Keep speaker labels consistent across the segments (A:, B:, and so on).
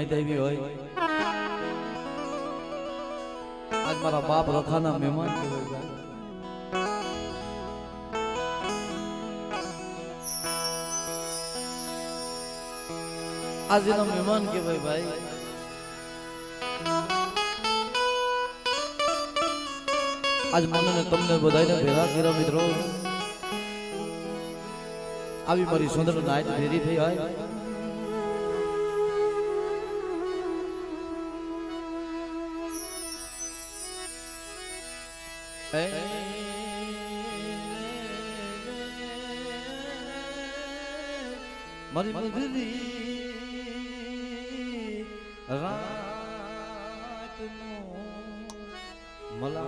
A: Night આવી હોય આજ મારા બાપ રખાના મહેમાન કહેવાય आज एना मेहमान कहेवाय भाई आज મને ને તમને બધાને ભેગા કર્યા મિત્રો આવી મારી સુંદર નાઈટ ભેરી થઈ હોય મારી મધરી रात मला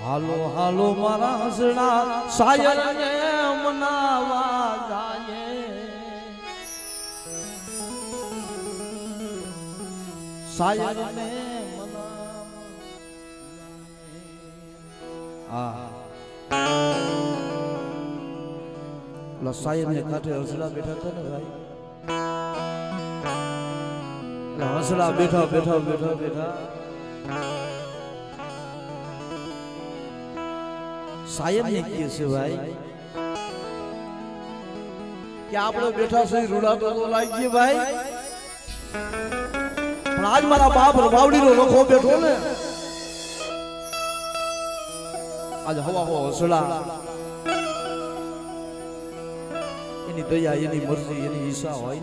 A: हालो हालो मारा हसड़ा शायर ने मनावा जाए शायर ने मनावा शायर ने काटे हसड़ा बैठा था ना भाई हसड़ा बैठा बैठा बैठा बैठा शायर ने किए से भाई क्या आप लोग बैठा से रूड़ा तो लागिए भाई आज मारा बाप बावड़ी रो रखो बैठो ने आज हवा हो हसड़ा एनी दया एनी मर्जी एनी ईच्छा होय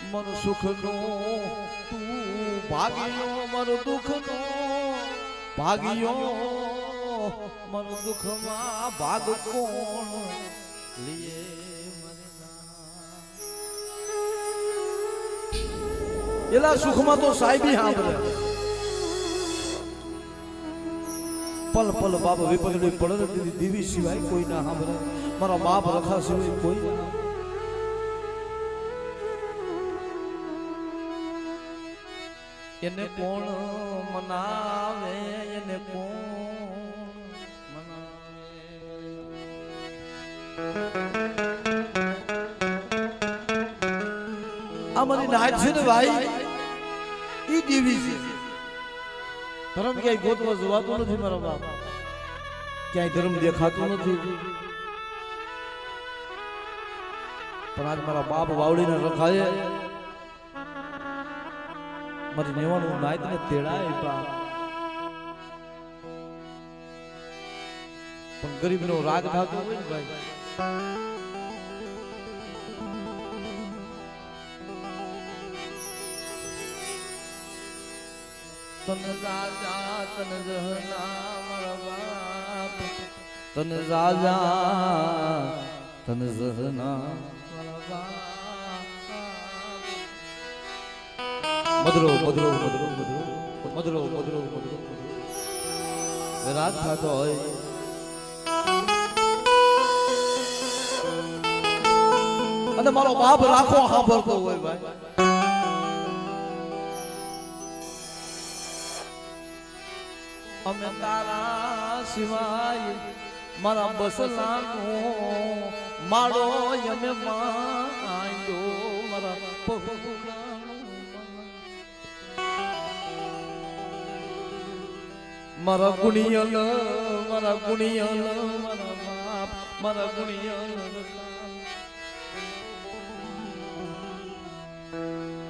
A: मन सुख नो तू भागियो मन दुख नो भागियो मन दुख मा भाग कोण लिए एला सुख मा तो साहिबी हांभळे पल पल बाप विपगड़ी पड़े दीवी सिवाय कोई ना हांभळे मारा बाप रखा सिवाय कोई ना એને કોણ મનાવે એને કોણ મનાવે આ મારી નાઈટ છે ને ભાઈ ઈ દેવી છે ધર્મ ક્યાંય ગોતવા જવાતું નથી મારા બાપ ક્યાંય ધર્મ દેખાતું નથી પણ આજ મારા બાપ વાવડીને રખાય મારી નેવાનું નાઈત ને તેડાય પણ ગરીબ નો રાગ થતો હોય ને ભાઈ તન રાજા તન જહના મારા બાપ તન રાજા તન જહના મારા બાપ મધરો મધરો મધરો મધરો મધરો મધરો મધરો રાત થતો હોય અને મારો બાપ રાખો સાંભળતો હોય ભાઈ અમે તારા સિવાય મારા બસલાનો માળો અમે માંડ્યો મારા પહોળા મારા ગુણિયલ મારા ગુણિયલ મારા બાપ મારા ગુણિયલ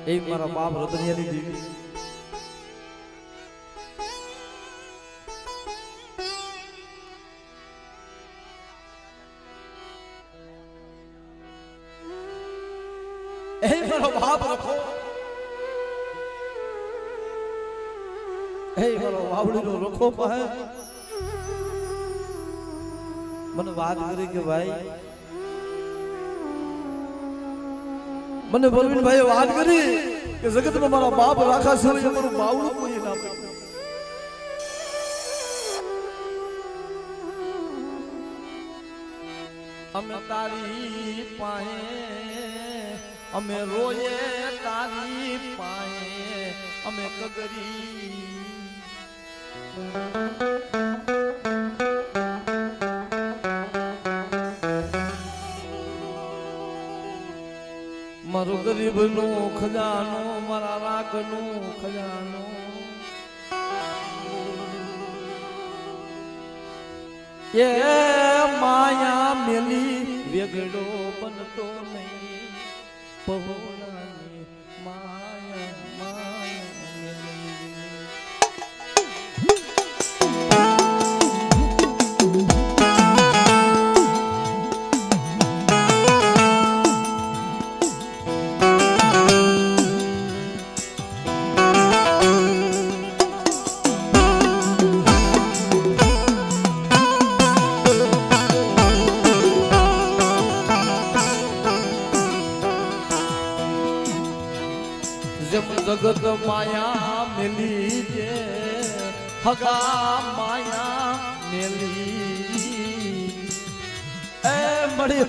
A: એ મારા બાપ રતનિયાની દેવી એ મારો બાપ રખો એ મારો વાવડીનો રખો પાહે મને વાત કરી કે ભાઈ મને બલવીનભાઈએ વાત કરી કે જગતમાં મારા બાપ રાખા છે મારું બાવળું કોઈ ના પડે. અમે તારી પાએ અમે રોયે તારી પાએ અમે કગરી મારું ગરીબ નું ખજાનો મારા રાગ નું ખજાનો એ માયા મેલી વેગડો બનતો નહીં પહોળાની માયા માયા મેલી જગત માયા મેલી જે હગા માયા મેલી એ મળી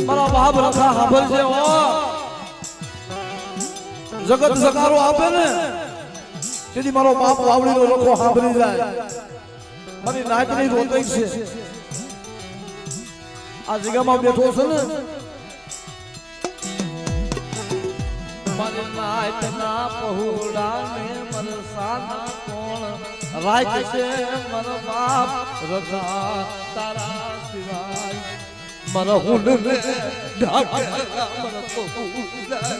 A: મારા બાપ રખા હાબર છે ઓ જગત સકારો આપે ને તેથી મારો બાપ વાવડીનો રખો હાંભળી જાય મારી નાચની રોતઈ છે આ જગ્યામાં બેઠો છે ને નાયતના પહોળા ને મરસાના કોણ રાજ છે મર બાપ રખા તારા સિવાય મર હુંડ ને ઢાકેલા મર પહોળા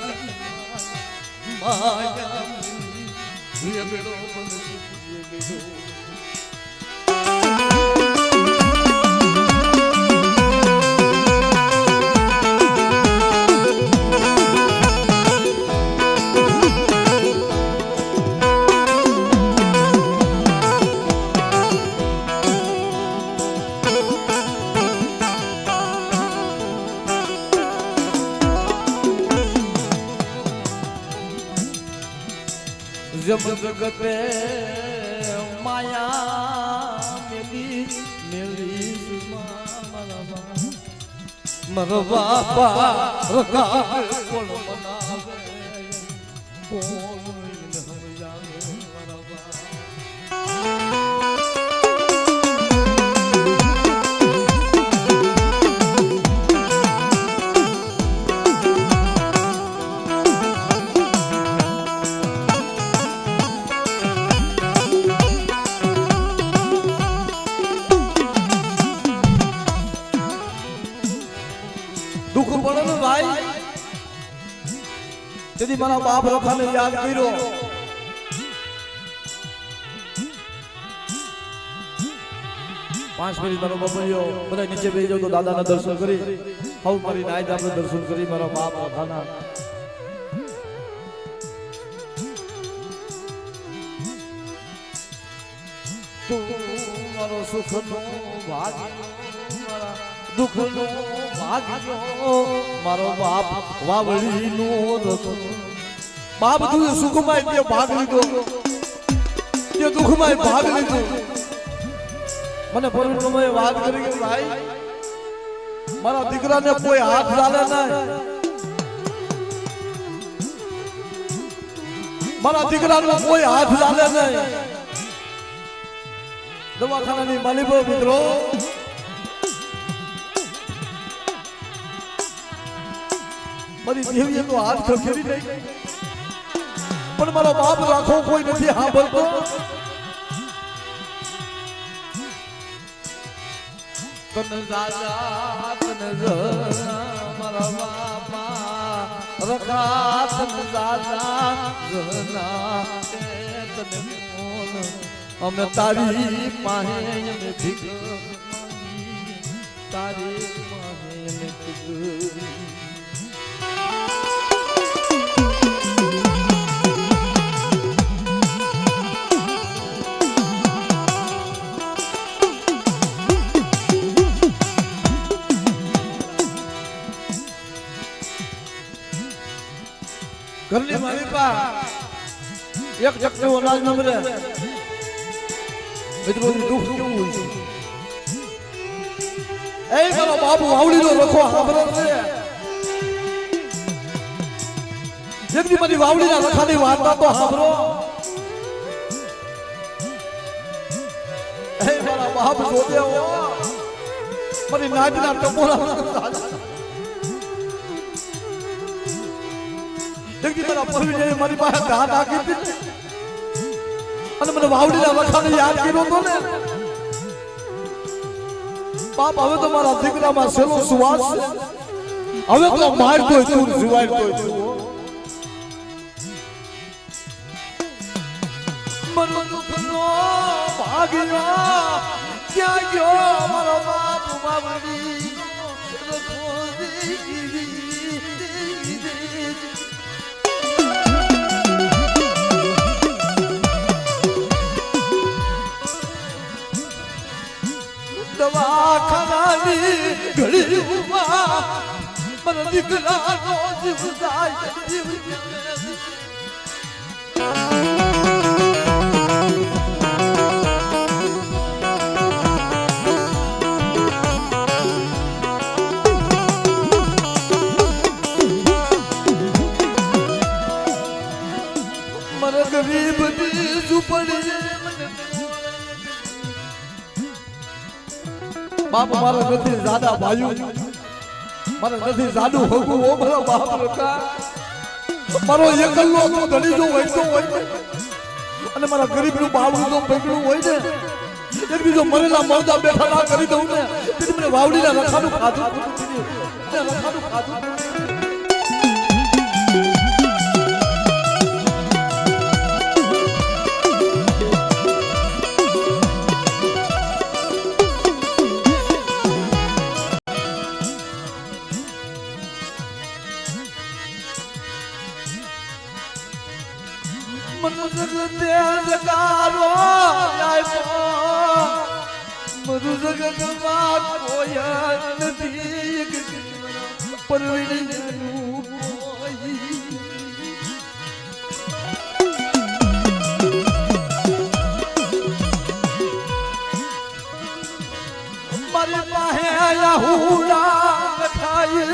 A: માયા વેગડો વેગડો जब जगते माया मेली मेली मरवा रखा कोण मनावे कोण हम जाने मरवा दुख पड़े न भाई यदि मारा बाप रखा ने याद करो पांच मिनट मारो बबलियो बधाई नीचे बेही जाओ तो दादा ना दर्शन करी हाउ मारी नाई आपने दर्शन करी मारा बाप रखा ना तू मारो सुख नो भाग्य मारा दुख नो भाग्यो मारो बाप वावड़ी नो रखो बाप तू सुख में ये भाग लीधो ये दुख में भाग लीधो मने परम में बात करी के भाई मारा दीकरा ने कोई हाथ डाले ना मारा दीकरा ने कोई हाथ डाले नहीं दवाखाना ની માલિકો મિત્રો મારી દેવીએ તો હાથ ખખેરી નહીં પણ મારો બાપ રાખો કોઈ નથી સાંભળતો તન દાદા તન મારા બાપા રખા તન દાદા જના તન કોણ અમે તારી પાહે અમે ભીખ તારી પાહે અમે ભીખ ઘરની મારી પા એક ચકચો અનાજ ન મળે મિત્રો દુઃખ કેવું હોય છે એ મારો બાપુ વાવડીનો રખો સાંભળો છે જેમની મારી વાવડીના રખાની વાર્તા તો સાંભળો એ મારા બાપ જોતે હો મારી નાજના ટપોરા જેમની મારા પરવીને મારી પાસે ઘા નાખી દીધી અને મને વાવડીના રખાને યાદ કર્યો તો ને બાપ હવે તો મારા દીકરામાં સેલો સુવાસ છે હવે તો મારતોય તું જીવાડતોય તું મનો દુખનો ભાગ્યો ક્યાં ગયો મારો બાપ વાવડી રખો દવાખાનાની ઘડી ઉભા મને દીકરાનો જીવ જાય જીવ મને ગરીબની ઝૂંપડી બાપ મારા નથી જાડા ભાઈઓ મારા નથી જાડું હોગું ઓ મારો બાપ રકા મારો એકલો તો ધણી જો હોય તો હોય અને મારા ગરીબનું બાવડું તો પકડું હોય ને એક બીજો મરેલા મરદા બેઠા ના કરી દઉં ને તેથી મને વાવડીના રખાનું ખાધું રખાનું ખાધું મરુ જગતમાં કોઈ નથી પરવીણનું મારી પાસે આયા હુડા ખાય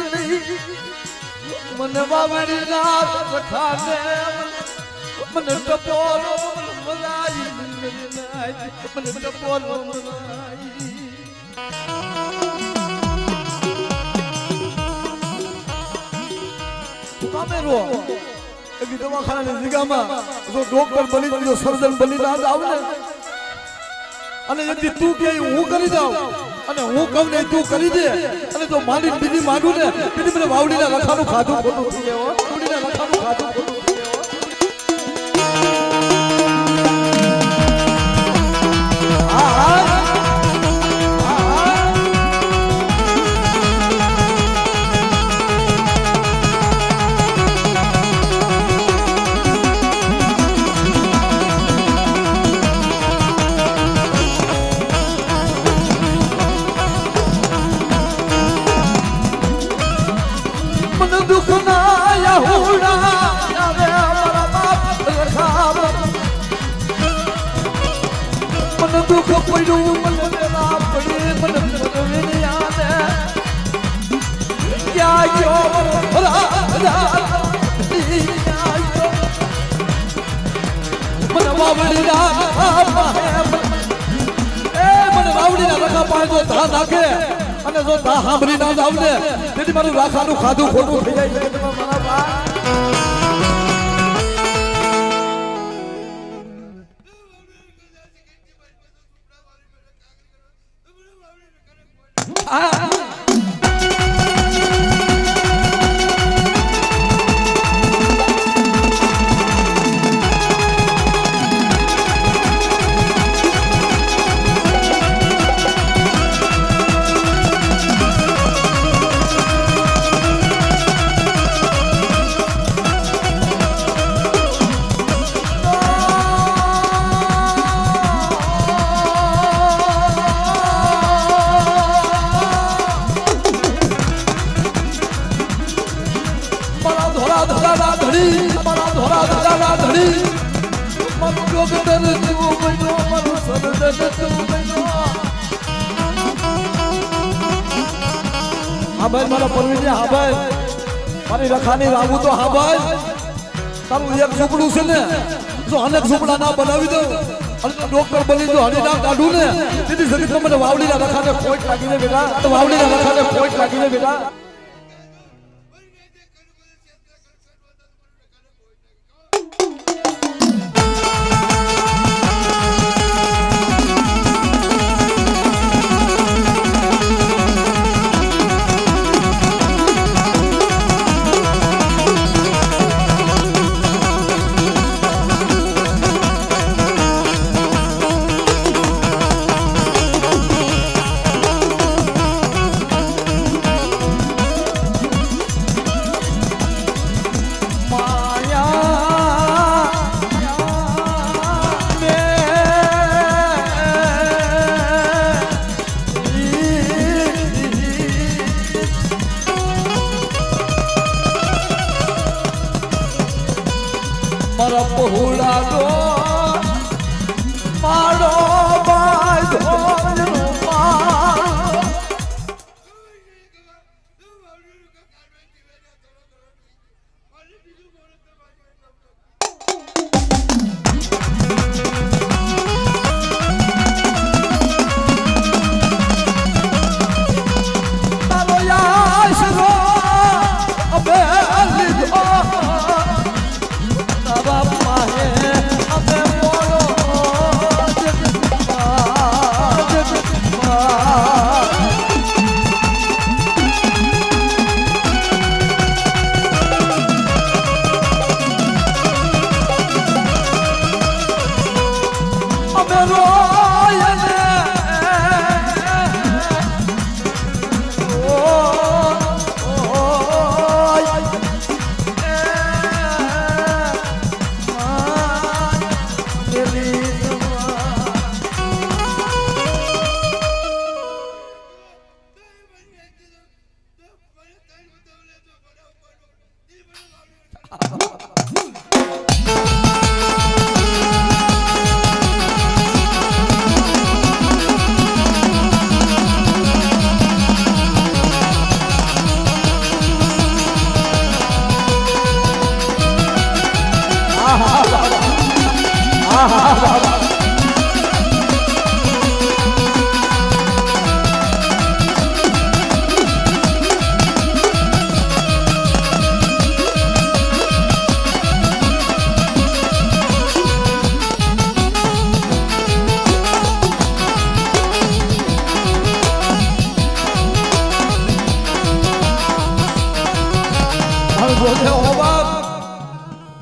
A: મને વાવડી ના ખાને મને ટપોરો મલાઈ મને ટપોરો મલાઈ કામેરો એ દવાખાનાની જગ્યામાં જો ડોક્ટર બની ગયો સર્જન બની ના આવ ને અને यदि તું કે હું કરી દઉં અને હું કહું ને તું કરી દે અને જો મારી બીજી માંગું ને તેથી મને વાવડીના લખાનું ખાધું ખોટું થઈ જાય વાવડીના લખાનું ખાધું ખોટું દુઃખ પડ્યું મને વેલા પડી મને પરવીને આને ક્યાં ગયો મને વાવડીના રખા પાસે જો ધા નાખે અને જો ધા સાંભળી ના જાવ ને તેથી મારું રાખાનું ખાધું ખોટું થઈ જાય છે મારા બા ડોક્ટર તું બનો મારો સદન તું બનો હા ભાઈ મારા પરવીને હા ભાઈ મારી રખાની રાવું તો હા ભાઈ તારું એક ઝૂંપડું છે ને જો અનેક ઝૂંપડા ના બનાવી દઉં અને ડોક્ટર બની જો હરી ના કાઢું ને તેથી જગત મને વાવડીના રખાને ખોટ લાગીને બેટા તો વાવડીના રખાને ખોટ લાગીને બેટા મારા પહોળા ગો મારો બાંધો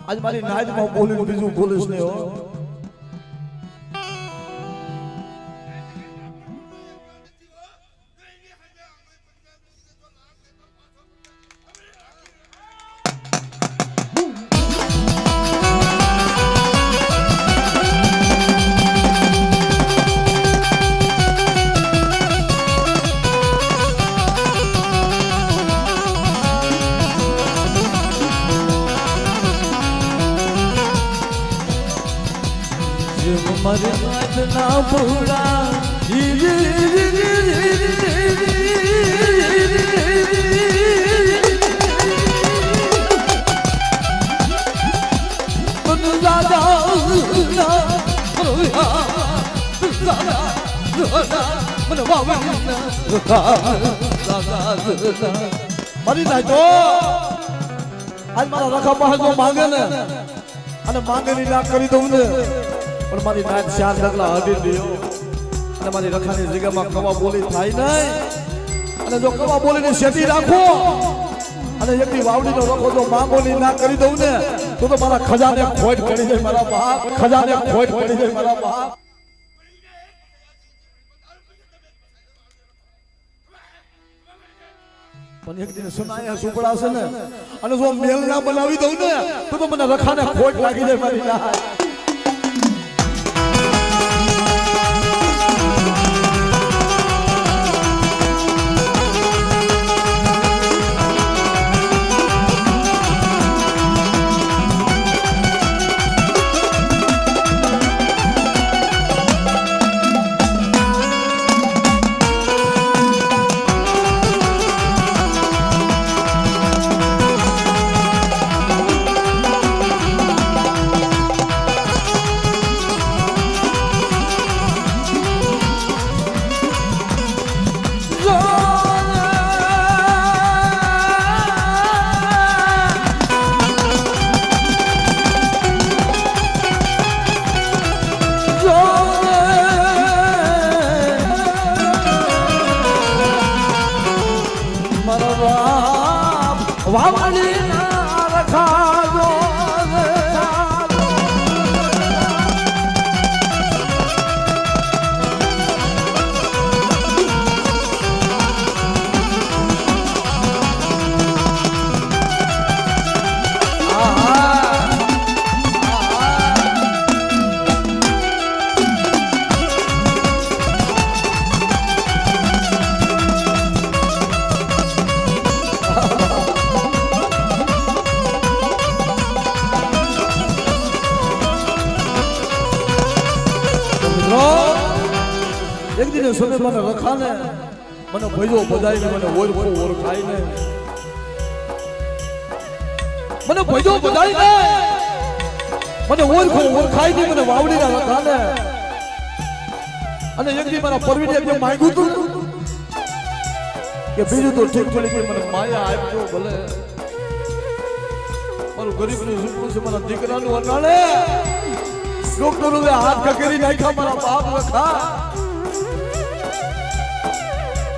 A: आज मारी नाच में बोली बीजू पुलिस ने हो मरे ना भूला मरी ना तो आज मारा रखा पास जो मांगे ने અને માંગણી ના કરી દઉં ને પણ મારી નાચ ચાર ડગલા હડી દયો અને મારી રખાની જગ્યામાં કવા બોલી થાય નહીં અને જો કવા બોલીને શેટી રાખો અને એકની વાવડીનો રખો જો માંગોની ના કરી દઉં ને તો મારા ખજાને ખોટ પડી જાય મારા બાપ ખજાને ખોટ પડી જાય મારા બાપ પણ એક દિન સુનાયા સુપડાશે ને અને જો મેલ ના બનાવી દઉં ને તો મને રખાને ખોટ લાગી જાય મારી ના દિને સમય મને રખાને મને ભજો બધાઈને મને ઓળખાઈને મને ભજો બધાઈને મને ઓળખાઈ ની મને વાવડીના રખાને અને એક દી મારા પરવીને એક માંગ્યું તું કે બીજું તો ઠીક પડી કે મને માયા આપજો ભલે મારું ગરીબનું સુખનું છે મારા દીકરાનું અનાળે ડોક્ટરોએ હાથ ખકેરી નાખ્યા મારા બાપ રખા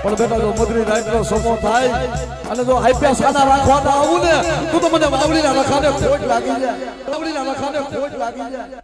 A: પણ બેટા જો મધરી રાતનો સમો થાય અને જો આઈપીએસ ખાના રાખવાના આવું ને તો મને વાવડીના રખાને ખોટ લાગી જાય વાવડીના રખાને ખોટ લાગી જાય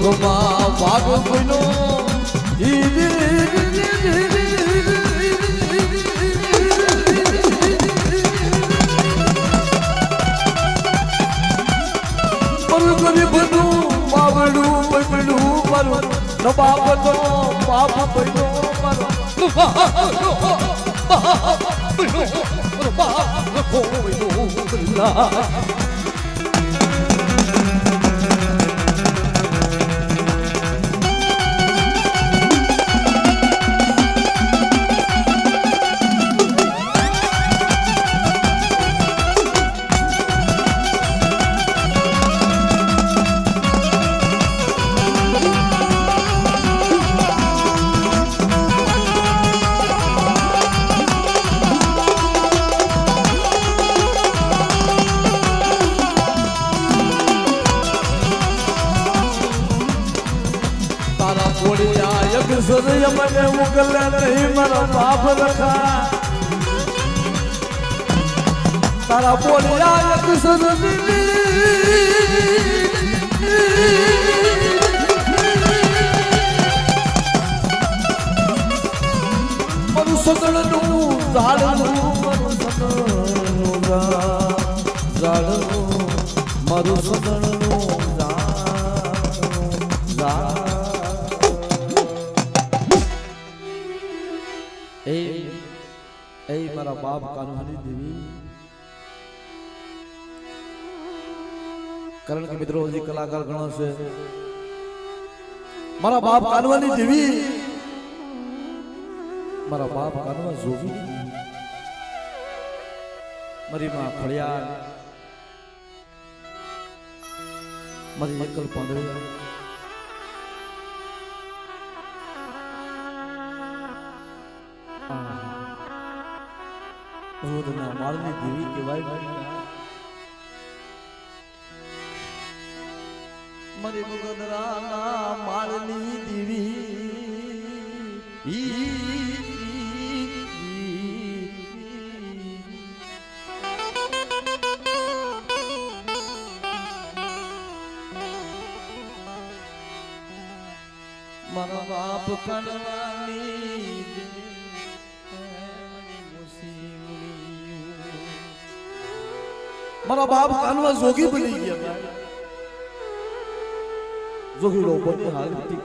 A: દુઃખમાં ભાગ કોઈનો ગરીબનું બાવડું બગડું મારું બાપનો બાપ બન્યો મારો સદય મને ઉગલે નહીં મારા બાપ રખા તારા બોલ્યા એક સદની મારું સદણનું ઝાડનું મારું સદણનું ઝાડનું મારું સદણનું ઝાડ એ મારા બાપ કાનવાની દેવી કારણ કે મિત્રો હજી કલાકાર ઘણા છે મારા બાપ કાનવાની દેવી મારા બાપ કાનવા જોગી મારી માં ખળિયાર મારી એકલ પાંદડી ભગવતના માળની દેવી કહેવાય મારી ભગવતના માળની દેવી મારા બાપ કાનવાની મારા બાપ કાનવા જોગી બની ગયા જોગી લોકોની હાલતી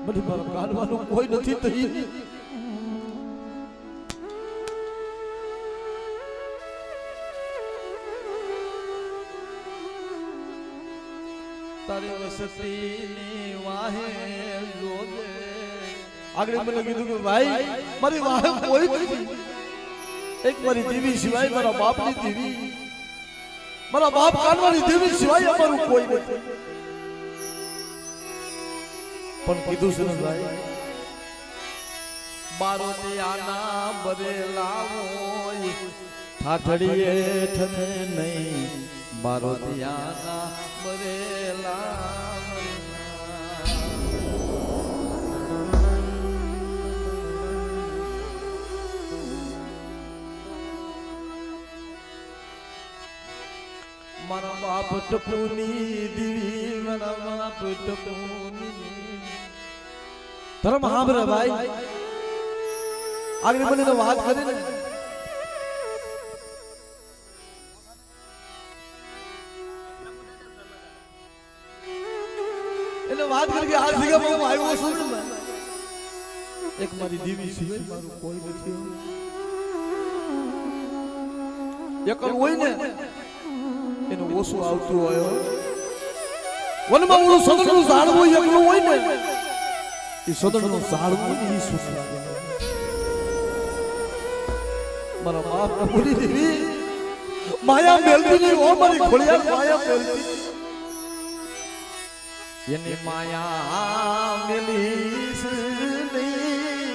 A: મને મારા કાનવાનું કોઈ નથી થઈ તારે વસતીની વાહે જોજે આગળ મને કીધું કે ભાઈ મારી વાહે કોઈ નથી એક મારી દેવી સિવાય મારા બાપની દેવી મારા બાપ કાનવાની દેવી સિવાય અમારું કોઈ નથી પણ કીધું છે ને ભાઈ બારોટિયાના બરેલા હોય ઠાઠડીએ ઠને નહીં બારોટિયાના બરેલા મારા બાપ ટપુની દીવી મારા બાપ ટપુની ધર્મ સાંભળે ભાઈ આગળ મને વાત કરી ને એને વાત કરી કે આ જગ્યામાં હું આવ્યો છું ને એક મારી દીવી સિવાય મારું કોઈ નથી એકલ હોય ને એનું ઓછું આવતું હોય વનમાં ઓલું સદરનું ઝાડવું એકલું હોય ને એ સદરનું ઝાડવું ને એ સુખ લાગે મારા બાપ બોલી દેવી માયા મેલતી નહીં ઓ મારી ખોડિયાર માયા મેલતી એની માયા મેલીશ નહીં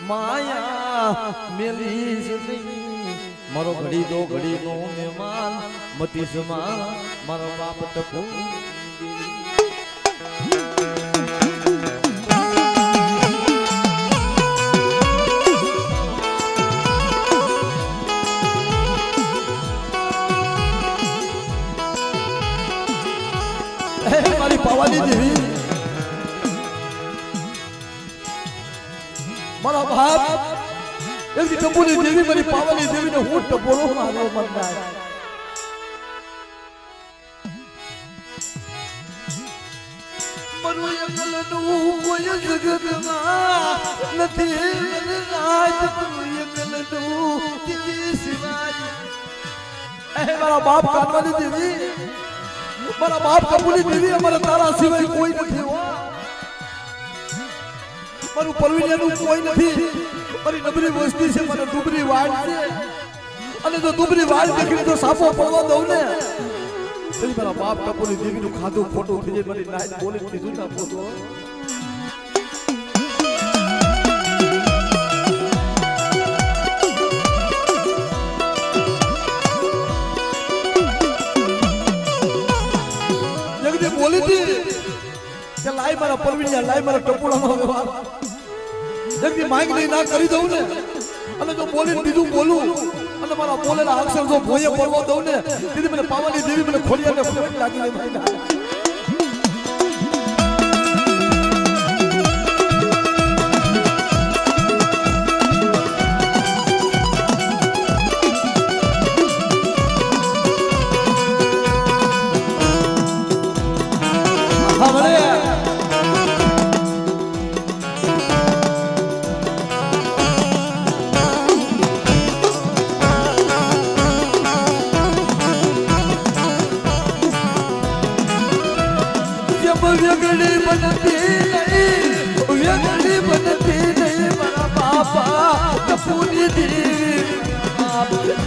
A: માયા મેલીશ નહીં મારો ઘડી દો ઘડી નો મહેમાન મતીસમાં મારો બાપ ટપુ મારી પાવાની દેવી મારા બાપ એક ટપુની દેવી મારી પાવાની દેવી ને હું ટપોરો મારો મનદાર મરું એકલનું કોઈ જગતમાં નથી રાજ મરું એકલનું દિવ્ય શિવાજી મારા બાપ કાનવાની દેવી મારા બાપ કપૂરી દેવી અમારા તારા સિવાય કોઈ નથી મારું પરવીણિયાનું કોઈ નથી મારી નબળી વસ્તી છે મારી ડુબરી વાડ છે અને જો ડુબરી વાડ દેખીને તો સાપો પડવા દઉં ને તેથી મારા બાપ કપૂરી દેવીનું ખાધું ખોટું થઈ જાય મારી નાઈટ બોલી કીધું ના પોતો બોલી હતી કે લાઈ મારા પરવીણિયા લાઈ મારા ટપુડાનો વ્યવહાર જલ્દી માંગ નહીં ના કરી દઉં ને અને જો બોલીને બીજું બોલું અને મારા બોલેલા અક્ષર જો ભોયે પડવા દઉં ને તેથી મને પાવાની દેવી મને ખોડિયાને ખોટ લાગી ગઈ ભાઈ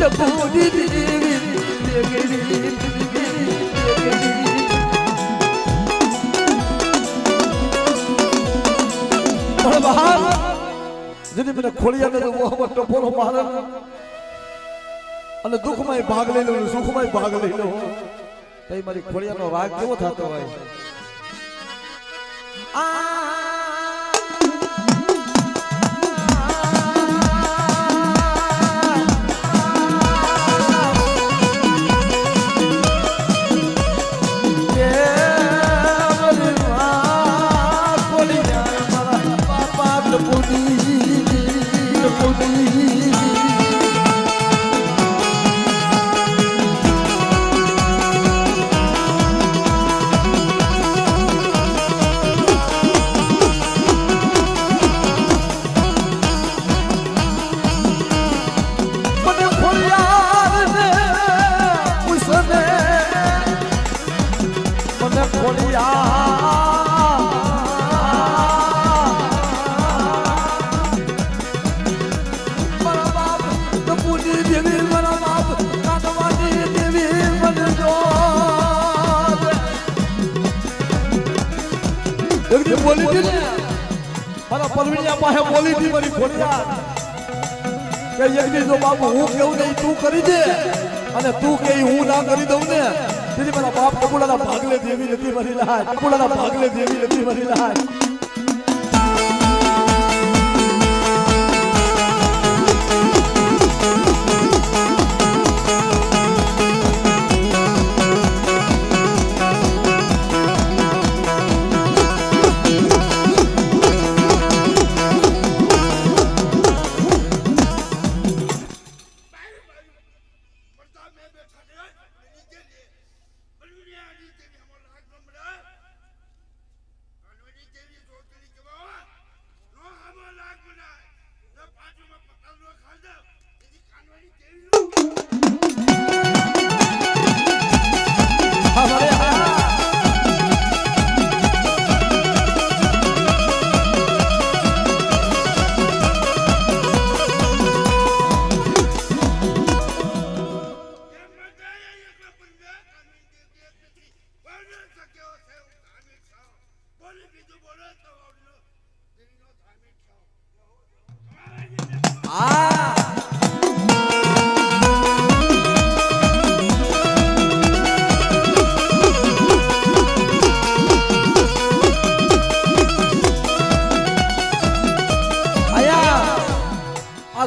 A: ટપુની દેવી જેને મને ખોડિયાને તો મોહમ્મદ ટપોરો મારે અને દુઃખમાં ભાગ લઈ લો સુખમાં ભાગ લઈ લો તો મારી ખોડિયાનો રાગ કેવો થતો હોય બોલી પરવીણિયા પાસે બોલી હતી મારી ખોડિયા કે યજ્ઞ જો બાપુ હું કેવું નહીં તું કરી દે અને તું કે હું ના કરી દઉં ને તેથી મારા બાપ ટપુડાના ભાગલે દેવી નથી મારી લાજ ટપુડાના ભાગલે દેવી નથી મારી લાજ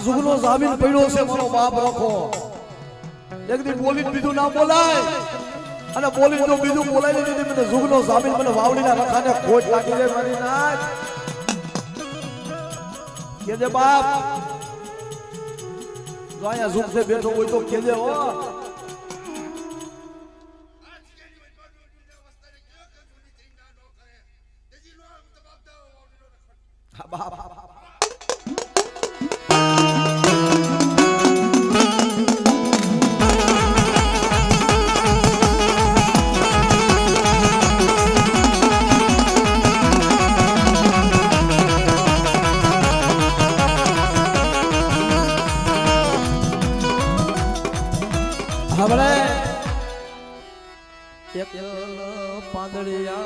A: જુગનો જામીન પડ્યો છે મારો બાપ રાખો એક દી બોલી બીજું ના બોલાય અને બોલી જો બીજું બોલાય ને મને જુગનો જામીન મને વાવડીના રખાને ખોટ લાગી જાય મારી નાચ કેજે બાપ જો અહીંયા જુગ સે બેઠો હોય તો કેજે હો બાપ હવે એકલ પાંદડિયા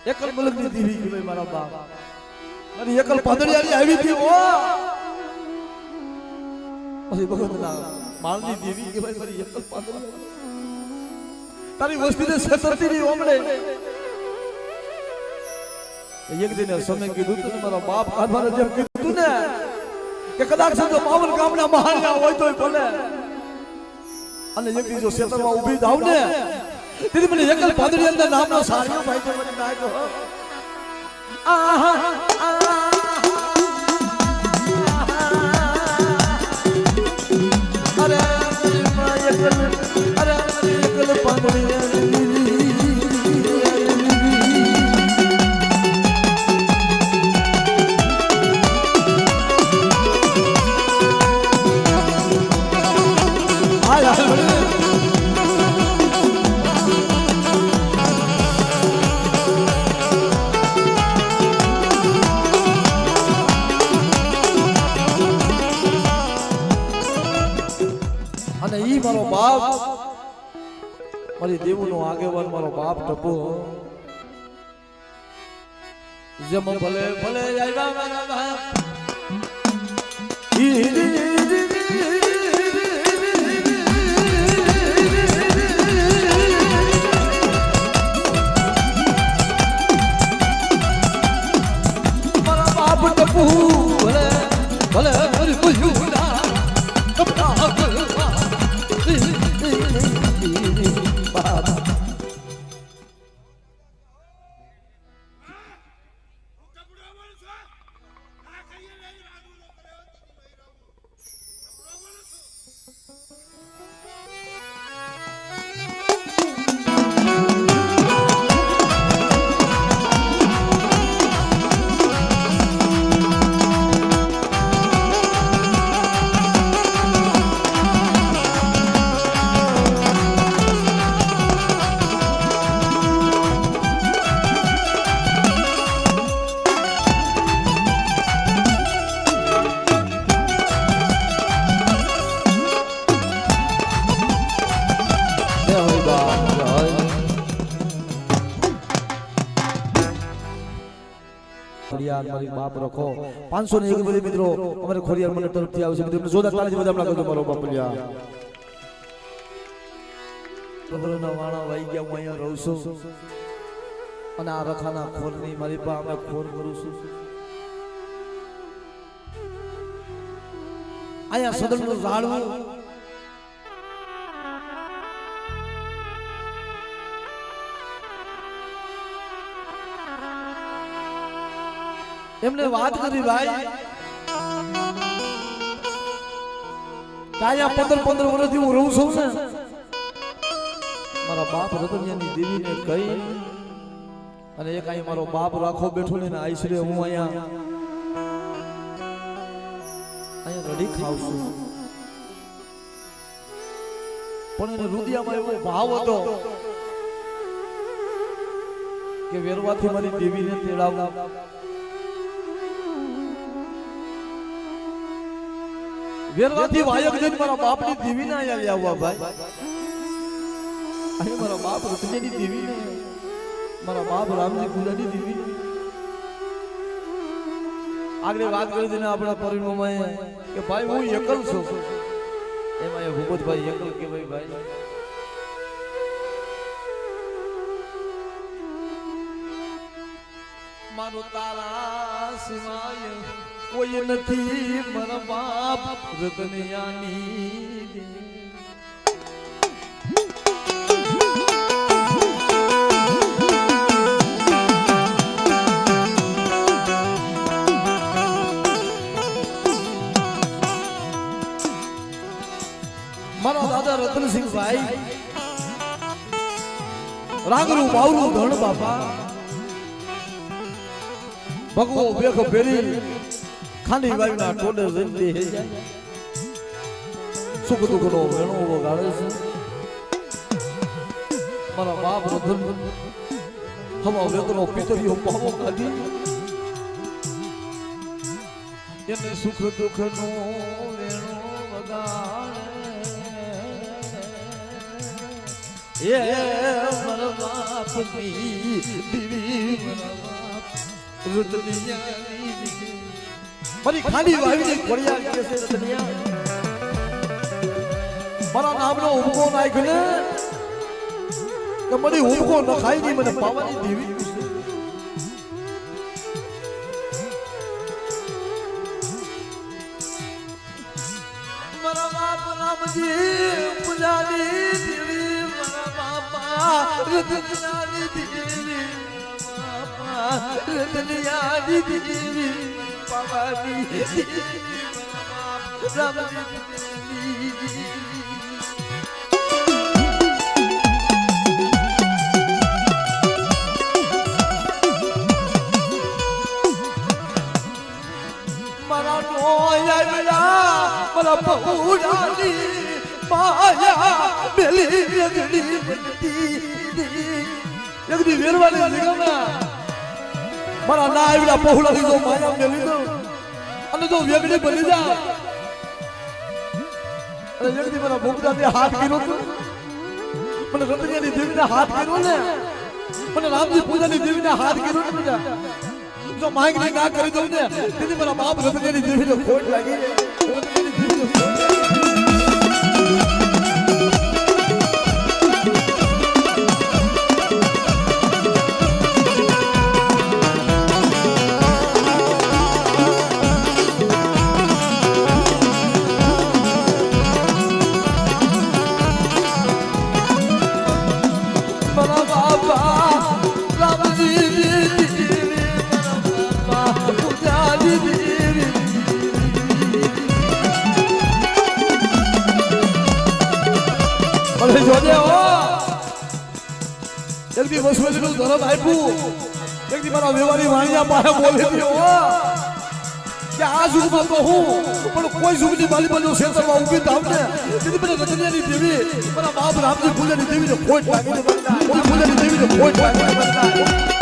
A: એકલ મલકની દીવી કે મારા બાપ મારી એકલ પાંદડિયાની આવી હતી ઓ પછી ભગવતના માળની દેવી કે મારી એકલ પાંદડિયા તારી વસ્તીને સતરતી ની ઓમળે એક દિને સમય કીધું તું મારા બાપ કાઢવાને જેમ કીધું ને કે કદાચ જો પાવન ગામના મહાન હોય તોય ભલે અને એક જો ક્ષેત્રમાં ઊભી થાવ ને તેથી મને એકલ પાંદડિયાના નામનો સારિયો ભાઈ તો મને નાખ્યો અરે એકલ પાંદડિયા અને ઈ મારો બાપ મારી દેવનો આગેવાન મારો બાપ ટપો જેમ ભલે ભલે આવ્યા મારા બાપ મારા બાપ ટપુ ભલે ભલે ખોડિયાર મારી બાપ રખો 501 બધી મિત્રો અમારે ખોડિયાર મને તરફથી આવશે મિત્રો જોરદાર તાળી બધા આપણા કરજો મારો બાપલિયા પ્રભુના વાણા વાઈ ગયા હું અહીંયા રહું છું અને આ રખાના ખોરની મારી પા અમે ખોર કરું છું અહીંયા સદનનું ઝાડવું એમને વાત કરી ભાઈ કાયા 15 વર્ષથી હું રહું છું ને મારા બાપ રતનિયાની દેવીને કહી અને એક અહીં મારો બાપ રાખો બેઠો ને આઈસરે હું અહીંયા રડી ખાવ છું પણ એને રુદિયામાં એવો ભાવ હતો કે વેરવાથી મારી દેવીને તેડાવવા વેરવાથી વાયક જઈને મારા બાપની દેવીને અહીંયા આવવા ભાઈ અહીં મારા બાપ રતનિયાની દેવીને મારા બાપ રામજી પૂજાની દેવી આગળ વાત કરી દીને આપણા પરિણોમાં કે ભાઈ હું એકલ છું એમાં એ ભૂપતભાઈ એકલ કે ભાઈ મારો તારા સિવાય કોઈ નથી મારા બાપ રતનિયાની મારા દાદા રતનસિંહભાઈ રાગરું બાવરું ધણ બાપા ભગવો બેખો ફેરી ખાંડી વાવીના ટોડે જંતી હે જાય સુખ દુઃખનો વેણો વગાડે છે મારા બાપ રતન હવા વેતનો પિતરીઓ પાવો કાઢી એને સુખ દુઃખનો વેણો વગાડે એ મારા બાપની દીવી મારી ખાલી વાવીની ખોડિયાર કે છે રતનિયા મારા નામનો ઉમકો નાખ ને તો મને ઉમકો ન ખાઈ ની મને પાવાની દેવી મારા બાપ રામજી પૂજાની દેવી મારા બાપા રતનિયાની દેવી રતનિયાની દેવી પાવાની દેવી રામજી મારા નોયા મારા બહુડાની માયા મેલી રગડી બનતી એકદી વેરવાની જગ્યામાં મારા ના આવીલા પહોળાની જો માયા મેલી દો અને જો વેગડી બની જા અને એકદી મારા ભોગદાને હાથ કર્યો તો મને રતનિયાની દેવીને હાથ કર્યો ને મને રામજી પૂજાની દેવીને હાથ કર્યો ને બધા જો માંગણી ના કરી દઉં ને તેથી મારા બાપ રતનિયાની દેવીને ખોટ લાગી રતનિયાની દેવીને જોજે હો એકદી વસવેલીનું ધરમ આપ્યું એકદી મારા વેવારી વાણિયા પાસે બોલી દીધો હો કે આ યુગમાં તો હું પણ કોઈ યુગની માલી બાજુ ક્ષેત્રમાં ઊભી થાવ ને તેથી મને રતનિયાની દેવી મારા બાપ રામજી પૂજાની દેવીને ખોટ લાગી પૂજાની દેવીને ખોટ લાગી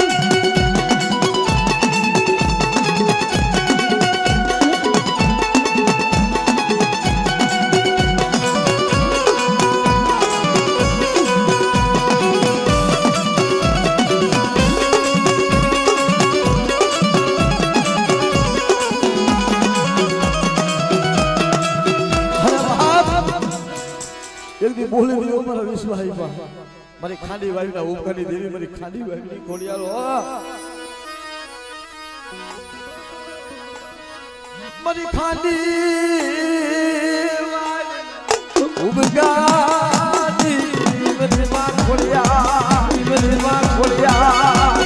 A: એક દી બોલી દીધો મારા વિશ્વાસ પા મારી ખાંડી વાવીના ઉપકાની દેવી મારી ખાંડી વાવીની ખોડિયારો મારી ખાંડી ઉપકાની મારી માં ખોડિયા મારી માં ખોડિયા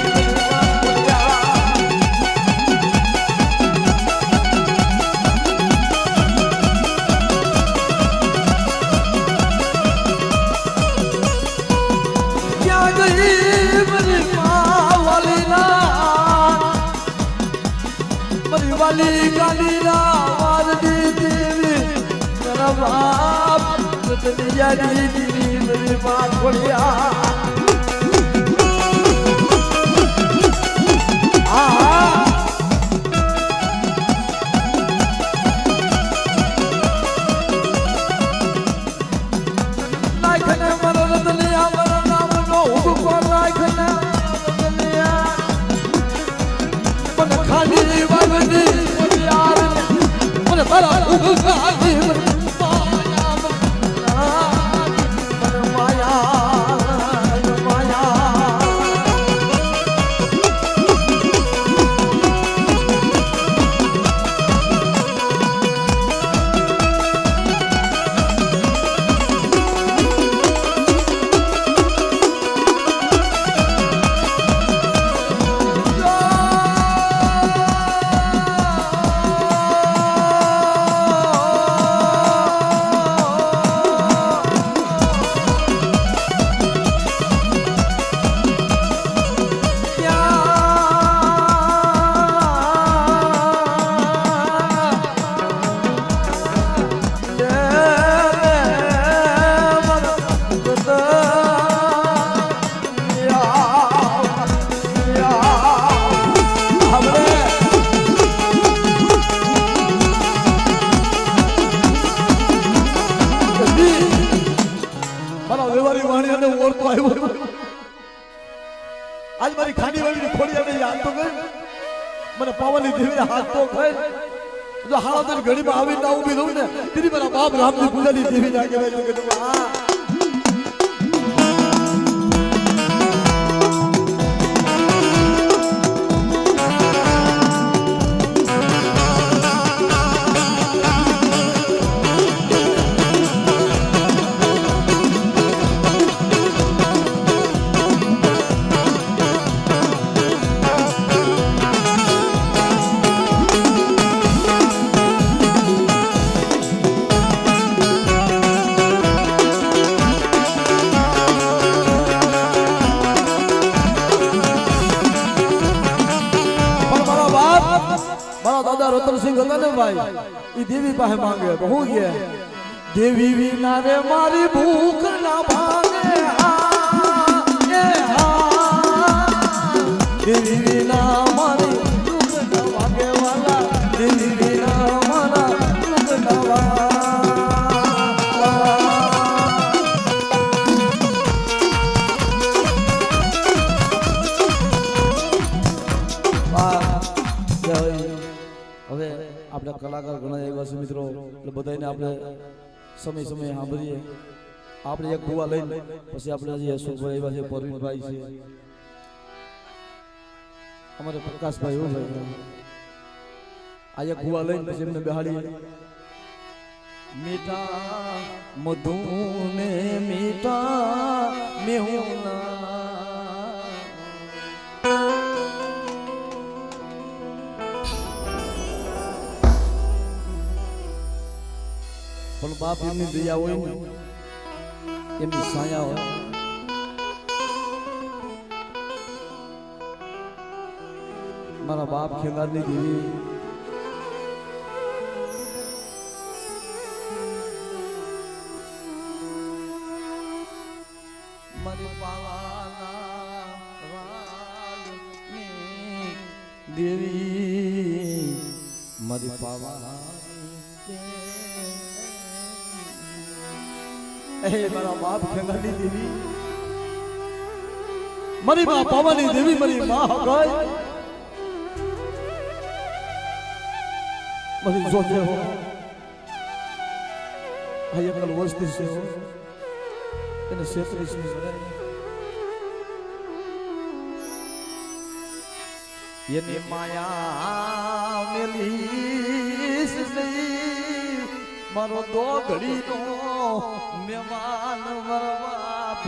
A: वाली गाली रावर दी देवी मेरा बाप दुनिया दी देवी मेरी मां खोलिया नाइखने मरो दुनिया मरो नाम नो हुको नाइखने दुनिया मन खाली वाली बड़ा उगादी माया माया आज मारी खानी वाली खोड़ी ने याद तो गई મને પાવાની દેવીને હાથ તો ખાય જો હાળા તો ઘડી માં આવી ના ઊભી રહું ને તેરી મારા બાપ રામજી પૂજાની દેવી ના કહેવાય કે હા रतन सिंह હતા ને ભાઈ ઈ દેવી પાસે માંગે તો હું કે દેવી વિના રે મારી ભૂખ ના ભાગે એ દેવી વિના મારી ભૂખ ના ભાગે વાલા દેવી વિના મારા ભૂખ ના વાલા હવે આપણા કલાકાર ઘણા એવા છે મિત્રો એટલે બધાને આપણે સમય સમય સાંભળીએ આપણે એક ગુવા લઈને પછી આપણે જે અશોકભાઈ એવા છે પરવીનભાઈ છે અમારે પ્રકાશભાઈ એવું ભાઈ આ એક ગુવા લઈને પછી એમને બેહાડીએ મીઠા મધુ ને મીઠા મેહુના પણ બાપ એમની દયા હોય ને એમની સાયા હોય મારા બાપ ખેંગારની દેવી મારી પાવાના વાળની દેવી મારી પાવાની મારા બાપ ખેંગાની દેવી મારી માં પાવાની દેવી મારી માં હગાઈ મારી જોજે હો આ એકલ વસ્તી છે હો એને 36 ની બનાવી એની માયા મેલીસ નહીં મારો દો ઘડીનો મહેમાન મારો બાપ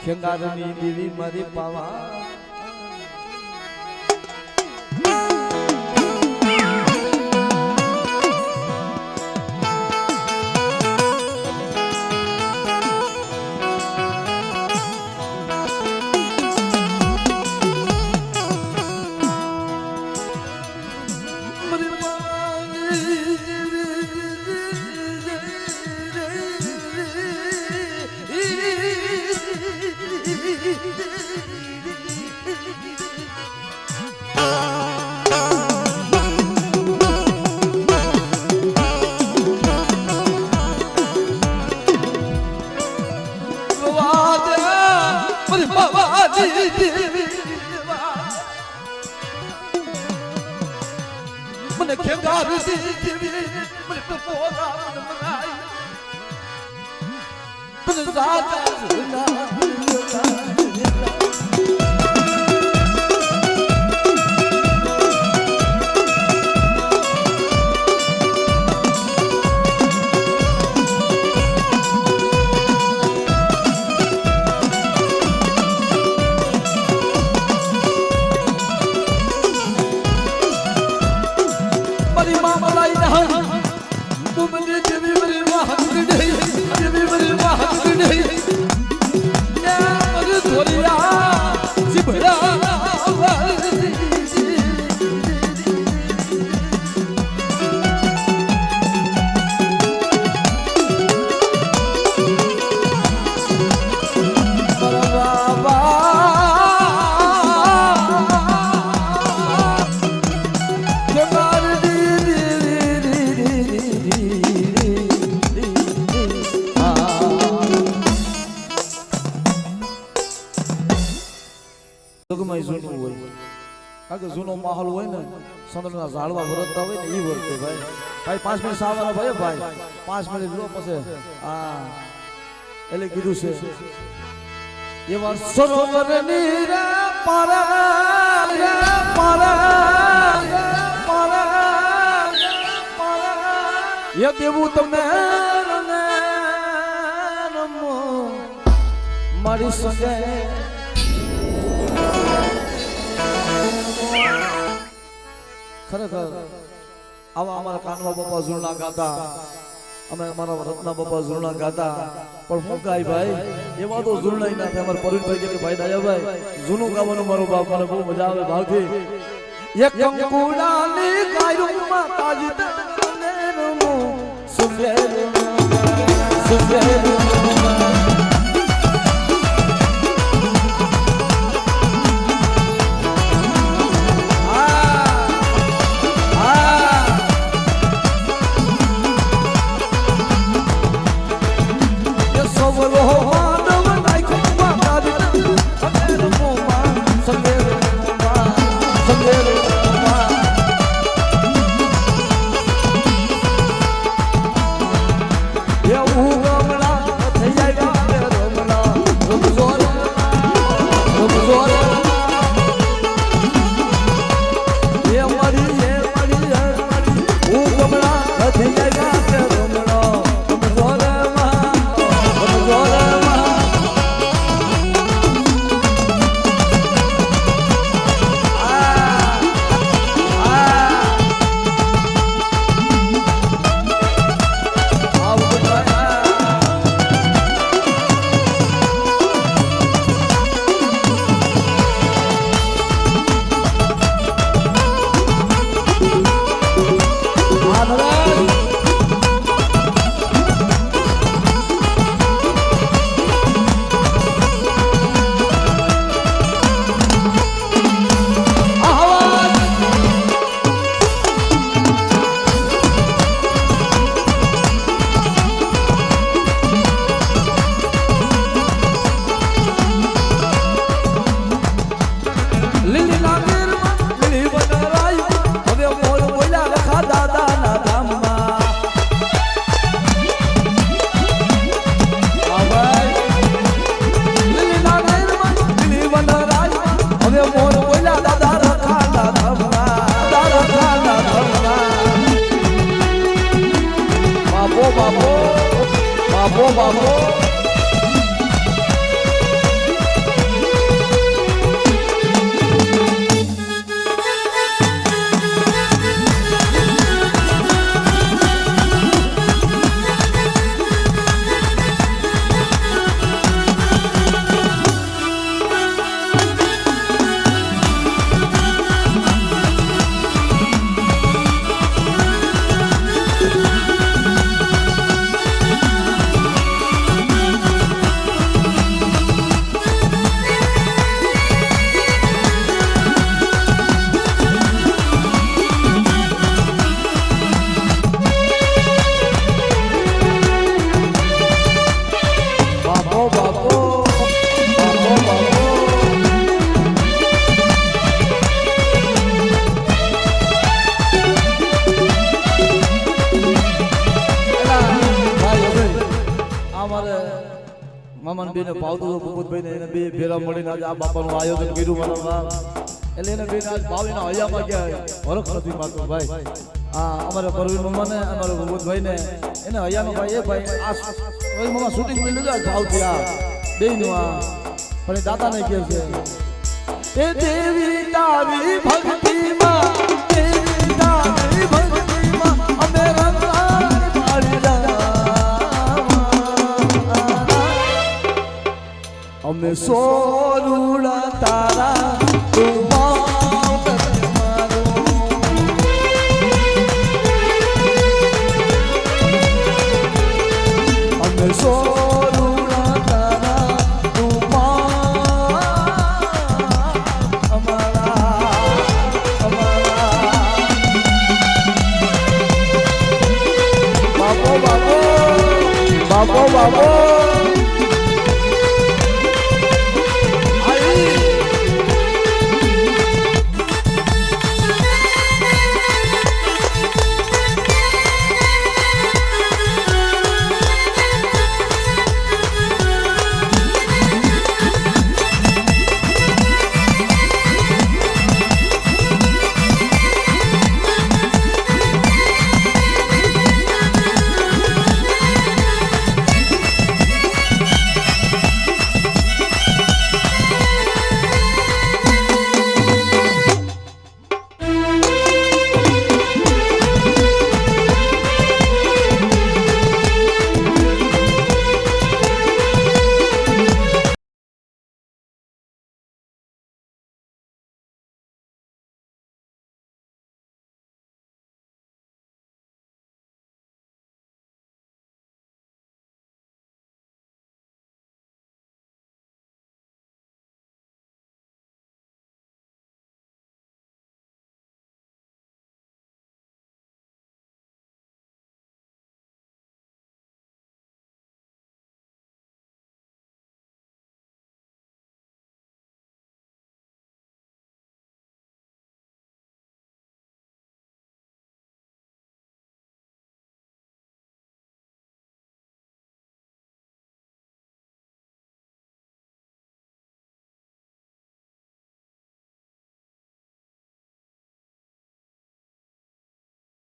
A: ખેંગારની દેવી મારી પાવા મને ખેંગાર દેવી મને પોરા મને મનાઈ મને રાજા જૂનો માહોલ હોય ને સંદર્ભના ઝાડવા વરતતા હોય ને એ વર્તે ભાઈ ભાઈ 5 મિનિટ સાવરા ભાઈ ભાઈ 5 મિનિટ લો પછી હા એટલે કીધું છે એવા સરોવરની રે એ દેવું તમે મારી સંગે ખરેખર આવા અમારા કાનવા બાપા ઝૂલના ગાતા અમે અમારા રત્ના બાપા ઝૂલના ગાતા પણ હું ગાય ભાઈ એવા તો ઝૂલના ના થાય અમારા પરુણભાઈ કે ભાઈ દાયાભાઈ ઝૂનું ગાવાનું મારો બાપ મને બહુ મજા આવે ભાવથી એક કંકુડાની ગાયુમાં તાજી તને રમો સુલે બાબો મામાને બેને ભાવતું હતું ભૂપતભાઈ ને એને બે ભેરા મળીને આજે આ બાપાનું આયોજન કર્યું મારા બાપ એટલે એને બેને આજ ભાવીના હૈયામાં ગયા વરખ નથી મારતો ભાઈ હા અમારે પરવીન મામાને અમારે ભૂપતભાઈ ને એને હૈયામાં ભાઈ એ ભાઈ આ મામા શૂટિંગ કરી લીધું ભાવથી આ બેયનું આ પણ એ દાદાને કહે છે એ દેવી તારી ભક્તિમાં દેવી તારી ભક્તિમાં અમે રંગાઈ પાડી અમે સોરુડા તારા